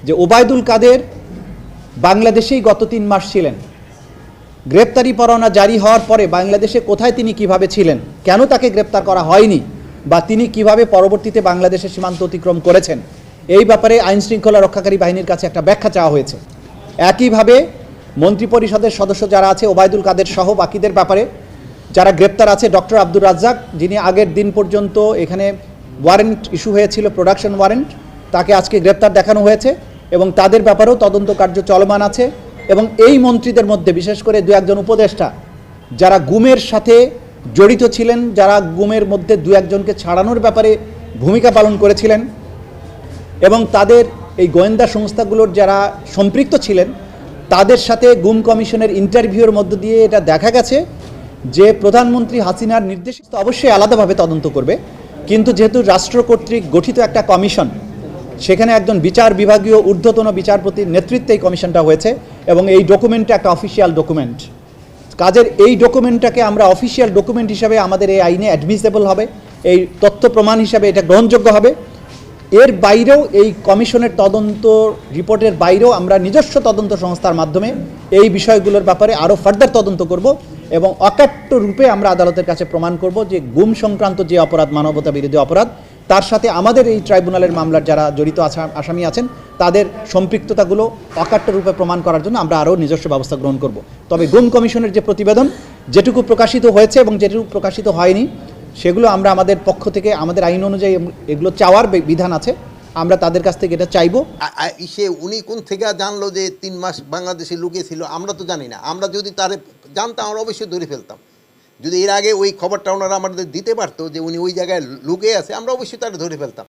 যে ওবায়দুল কাদের বাংলাদেশেই গত 3 মাস ছিলেন। গ্রেপ্তারি পরোয়ানা জারি হওয়ার পরে বাংলাদেশে কোথায় তিনি কিভাবে ছিলেন, কেন তাকে গ্রেপ্তার করা হয়নি, বা তিনি কিভাবে পরবর্তীতে বাংলাদেশের সীমান্ত অতিক্রম করেছেন, এই ব্যাপারে আইন শৃঙ্খলা রক্ষাকারী বাহিনীর কাছে একটা ব্যাখ্যা চাওয়া হয়েছে। একইভাবে মন্ত্রিপরিষদের সদস্য যারা আছে ওবায়দুল কাদের সহ বাকিদের ব্যাপারে যারা গ্রেপ্তার আছে, ডক্টর আব্দুর রাজ্জাক যিনি আগের দিন পর্যন্ত এখানে ওয়ারেন্ট ইস্যু হয়েছিল, প্রোডাকশন ওয়ারেন্ট, তাকে আজকে গ্রেপ্তার দেখানো হয়েছে এবং তাদের ব্যাপারেও তদন্ত কার্য চলমান আছে। এবং এই মন্ত্রীদের মধ্যে বিশেষ করে 2-1 জন উপদেষ্টা যারা গুমের সাথে জড়িত ছিলেন, যারা গুমের মধ্যে 2-1 জনকে ছাড়ানোর ব্যাপারে ভূমিকা পালন করেছিলেন এবং তাদের এই গোয়েন্দা সংস্থাগুলোর যারা সম্পৃক্ত ছিলেন, তাদের সাথে গুম কমিশনের ইন্টারভিউর মধ্য দিয়ে এটা দেখা গেছে যে প্রধানমন্ত্রী হাসিনার নির্দেশে অবশ্যই আলাদাভাবে তদন্ত করবে, কিন্তু যেহেতু রাষ্ট্র কর্তৃক গঠিত একটা কমিশন, সেখানে একজন বিচার বিভাগীয় ঊর্ধ্বতন বিচারপতির নেতৃত্বে এই কমিশনটা হয়েছে এবং এই ডকুমেন্টটা একটা অফিসিয়াল ডকুমেন্ট। কাজের এই ডকুমেন্টটাকে আমরা অফিসিয়াল ডকুমেন্ট হিসাবে আমাদের এই আইনে অ্যাডমিসেবল হবে, এই তথ্য প্রমাণ হিসাবে এটা গ্রহণযোগ্য হবে। এর বাইরেও এই কমিশনের তদন্ত রিপোর্টের বাইরেও আমরা নিজস্ব তদন্ত সংস্থার মাধ্যমে এই বিষয়গুলোর ব্যাপারে আরও ফার্দার তদন্ত করব এবং অকাট্য রূপে আমরা আদালতের কাছে প্রমাণ করব যে গুম সংক্রান্ত যে অপরাধ, মানবতা বিরোধী অপরাধ, তার সাথে আমাদের এই ট্রাইব্যুনালের মামলার যারা জড়িত আসামি আছেন তাদের সম্পৃক্ততাগুলো অকাট্য রূপে প্রমাণ করার জন্য আমরা আরও নিজস্ব ব্যবস্থা গ্রহণ করব। তবে গুম কমিশনের যে প্রতিবেদন, যেটুকু প্রকাশিত হয়েছে এবং যেটুকু প্রকাশিত হয়নি, সেগুলো আমরা আমাদের পক্ষ থেকে আমাদের আইন অনুযায়ী এগুলো চাওয়ার বিধান আছে, আমরা তাদের কাছ থেকে এটা চাইবো। উনি কোন থেকে জানলো যে 3 মাস বাংলাদেশে লুকিয়েছিল? আমরা তো জানি না। আমরা যদি তারে জানতাম আমরা অবশ্যই ধরে ফেলতাম। যদি এর আগে ওই খবরটা ওনারা আমাদের দিতে পারতো যে উনি ওই জায়গায় লুকিয়ে আছে, আমরা অবশ্যই তারা ধরে ফেলতাম।